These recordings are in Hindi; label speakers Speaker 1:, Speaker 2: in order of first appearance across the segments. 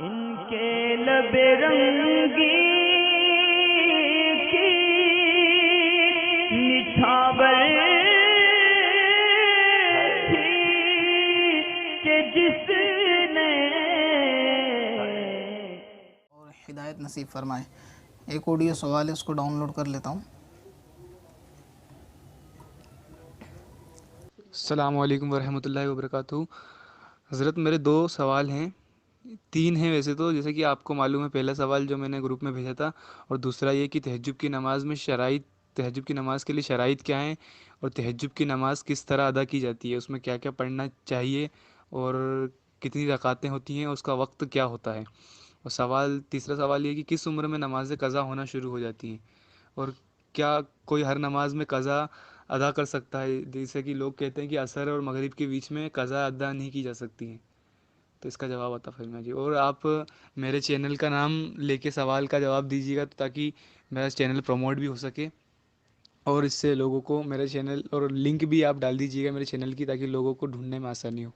Speaker 1: इनके लबे रंगी की निछावर थी कि जिसने
Speaker 2: और हिदायत नसीब फरमाए। एक ऑडियो सवाल है, उसको डाउनलोड कर लेता हूँ।
Speaker 3: अस्सलामु अलैकुम वरहमतुल्लाहि वबरकातुहू। हज़रत मेरे दो सवाल हैं, तीन हैं वैसे तो, जैसे कि आपको मालूम है पहला सवाल जो मैंने ग्रुप में भेजा था, और दूसरा ये कि तहज्जुद की नमाज़ में शराइत, तहज्जुद की नमाज़ के लिए शराइत क्या हैं, और तहज्जुद की नमाज़ किस तरह अदा की जाती है, उसमें क्या क्या पढ़ना चाहिए, और कितनी रकातें होती हैं, उसका वक्त क्या होता है। और तीसरा सवाल ये कि किस उम्र में नमाज़ क़ज़ा होना शुरू हो जाती हैं, और क्या कोई हर नमाज में क़ज़ा अदा कर सकता है, जैसे कि लोग कहते हैं कि असर और मगरिब के बीच में क़ज़ा अदा नहीं की जा सकती हैं। तो इसका जवाब अता फरमाइए जी। और आप मेरे चैनल का नाम लेके सवाल का जवाब दीजिएगा, तो ताकि मेरा चैनल प्रमोट भी हो सके, और इससे लोगों को मेरे चैनल और लिंक भी आप डाल दीजिएगा मेरे चैनल की, ताकि लोगों को ढूंढने में आसानी हो।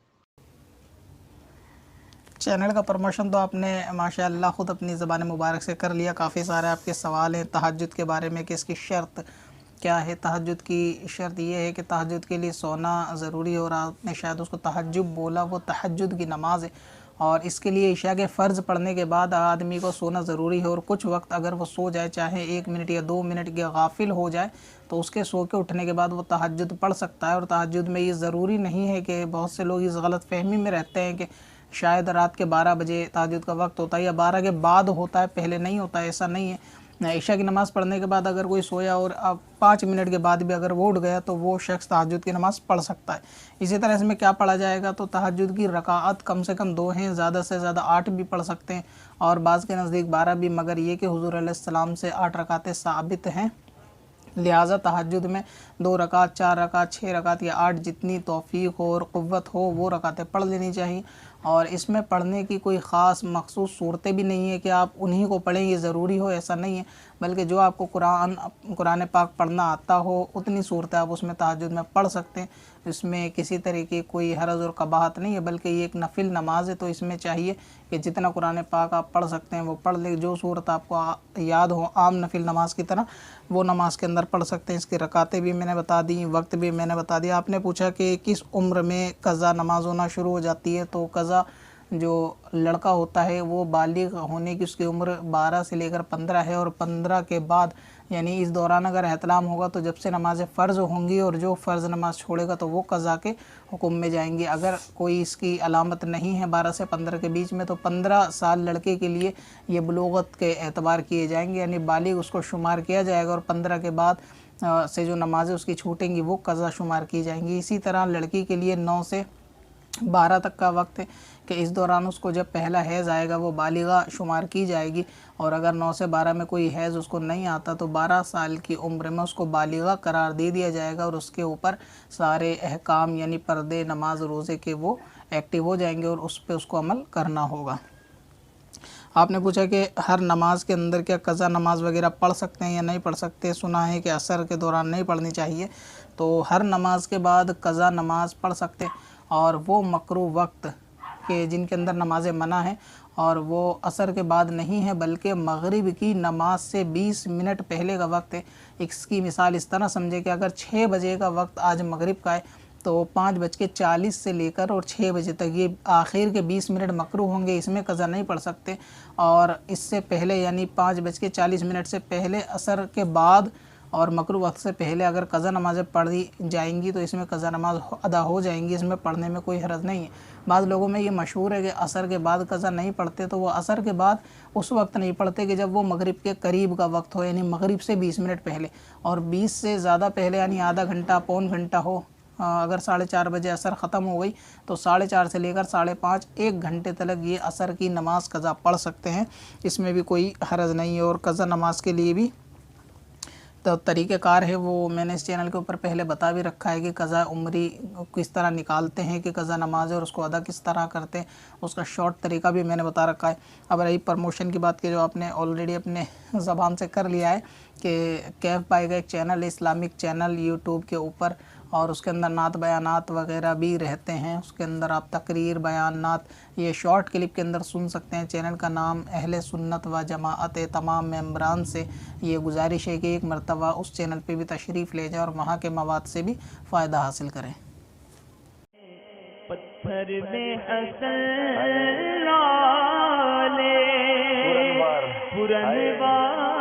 Speaker 2: चैनल का प्रमोशन तो आपने माशाअल्लाह ख़ुद अपनी ज़बान मुबारक से कर लिया। काफ़ी सारे आपके सवाल हैं तहज्जुद के बारे में कि इसकी शर्त क्या है। तहज्जुद की शर्त ये है कि तहज्जुद के लिए सोना ज़रूरी है, और आपने शायद उसको तहज्जुद बोला, वो तहज्जुद की नमाज़ है, और इसके लिए इशा के फ़र्ज़ पढ़ने के बाद आदमी को सोना ज़रूरी है। और कुछ वक्त अगर वो सो जाए, चाहे 1 मिनट या 2 मिनट के गाफिल हो जाए, तो उसके सो के उठने के बाद वो तहज्जुद पढ़ सकता है। और तहज्जुद में ये ज़रूरी नहीं है कि बहुत से लोग इस गलत फ़हमी में रहते हैं कि शायद रात के 12 बजे तहज्जुद का वक्त होता है, या 12 के बाद होता है, पहले नहीं होता है, ऐसा नहीं है। ईशा की नमाज़ पढ़ने के बाद अगर कोई सोया और अब 5 मिनट के बाद भी अगर वो उठ गया, तो वो शख्स तहज्जुद की नमाज़ पढ़ सकता है। इसी तरह इसमें क्या पढ़ा जाएगा, तो तहज्जुद की रकाअत कम से कम 2 हैं, ज़्यादा से ज़्यादा 8 भी पढ़ सकते हैं, और बाज़ के नज़दीक 12 भी, मगर ये कि हुज़ूर अलैहिस्सलाम से 8 रकातें साबित हैं। लिहाजा तहज्जुद में 2 रकात, 4 रकात, 6 रकात या 8, जितनी तौफ़ीक़ हो और क़ुव्वत हो वो रकातें पढ़ लेनी चाहिए। और इसमें पढ़ने की कोई ख़ास मख़सूस सूरतें भी नहीं है कि आप उन्हीं को पढ़ें, ये ज़रूरी हो, ऐसा नहीं है। बल्कि जो आपको कुरान पाक पढ़ना आता हो, उतनी सूरतें आप उसमें तहज्जुद में पढ़ सकते हैं। इसमें किसी तरीके कोई हरज और कबाहत नहीं है, बल्कि ये एक नफिल नमाज है। तो इसमें चाहिए कि जितना कुरान पाक आप पढ़ सकते हैं वो पढ़ लें। जो सूरत आपको याद हो आम नफिल नमाज की तरह, वो नमाज के अंदर पढ़ सकते हैं। इसकी रकातें भी मैंने बता दी, वक्त भी मैंने बता दिया। आपने पूछा कि किस उम्र में क़ज़ा नमाज होना शुरू हो जाती है, तो क़ज़ा जो लड़का होता है वो बालिग होने की उसकी उम्र 12 से लेकर 15 है, और 15 के बाद यानी इस दौरान अगर एहतलाम होगा तो जब से नमाज़ फ़र्ज़ होंगी, और जो फ़र्ज़ नमाज छोड़ेगा तो वो क़ज़ा के हुक्म में जाएंगी। अगर कोई इसकी अलामत नहीं है 12 से 15 के बीच में, तो 15 साल लड़के के लिए ये बुलूगत के एतबार किए जाएंगे, यानी बालिग उसको शुमार किया जाएगा, और 15 के बाद से जो नमाज़ें उसकी छूटेंगी वो क़ज़ा शुमार की जाएंगी। इसी तरह लड़की के लिए 9 से 12 तक का वक्त है कि इस दौरान उसको जब पहला हैज़ आएगा वो बालिगा शुमार की जाएगी, और अगर 9 से 12 में कोई हैज़ उसको नहीं आता तो 12 साल की उम्र में उसको बालिगा करार दे दिया जाएगा, और उसके ऊपर सारे अहकाम यानी पर्दे, नमाज, रोज़े के वो एक्टिव हो जाएंगे, और उस पर उसको अमल करना होगा। आपने पूछा कि हर नमाज के अंदर क्या क़ज़ा नमाज वगैरह पढ़ सकते हैं या नहीं पढ़ सकते। सुना है कि असर के दौरान नहीं पढ़नी चाहिए, तो हर नमाज के बाद क़ज़ा नमाज पढ़ सकते हैं, और वो मकरूह वक्त के जिनके अंदर नमाज़ मना है, और वो असर के बाद नहीं है, बल्कि मगरिब की नमाज से 20 मिनट पहले का वक्त है। इसकी मिसाल इस तरह समझे कि अगर 6 बजे का वक्त आज मगरिब का है, तो 5:40 से लेकर और 6 बजे तक ये आखिर के 20 मिनट मकरूह होंगे, इसमें क़ज़ा नहीं पढ़ सकते। और इससे पहले यानी 5:40 से पहले, असर के बाद और मकरूह वक्त से पहले अगर क़ज़ा नमाज़ें पढ़ी जाएंगी तो इसमें क़ज़ा नमाज अदा हो जाएंगी, इसमें पढ़ने में कोई हरज नहीं है। बाद लोगों में ये मशहूर है कि असर के बाद क़ज़ा नहीं पढ़ते, तो वो असर के बाद उस वक्त नहीं पढ़ते कि जब वो मगरिब के करीब का वक्त हो, यानी मगरिब से 20 मिनट पहले, और 20 से ज़्यादा पहले यानी आधा घंटा, पौन घंटा हो। अगर 4:30 बजे असर ख़त्म हो गई तो 4:30 से लेकर 5:30 1 घंटे तक ये असर की नमाज़ क़ज़ा पढ़ सकते हैं, इसमें भी कोई हरज नहीं है। और क़ज़ा नमाज के लिए भी तो तरीक़ेकार है, वो मैंने इस चैनल के ऊपर पहले बता भी रखा है कि क़ज़ा उम्री किस तरह निकालते हैं, कि क़ज़ा नमाज है और उसको अदा किस तरह करते हैं, उसका शॉर्ट तरीका भी मैंने बता रखा है। अब रही प्रमोशन की बात की, जो आपने ऑलरेडी अपने ज़बान से कर लिया है कि कैफ बाई का एक चैनल है, इस्लामिक चैनल यूट्यूब के ऊपर, और उसके अंदर नात बयानात वगैरह भी रहते हैं। उसके अंदर आप तकरीर बयानात ये शॉर्ट क्लिप के अंदर सुन सकते हैं। चैनल का नाम अहले सुन्नत व जमाअत, तमाम मेम्बरान से ये गुजारिश है कि एक मरतबा उस चैनल पे भी तशरीफ़ ले जाएं और वहाँ के मवाद से भी फ़ायदा हासिल करें।
Speaker 1: पत्थर में हसन लाले पुरनवार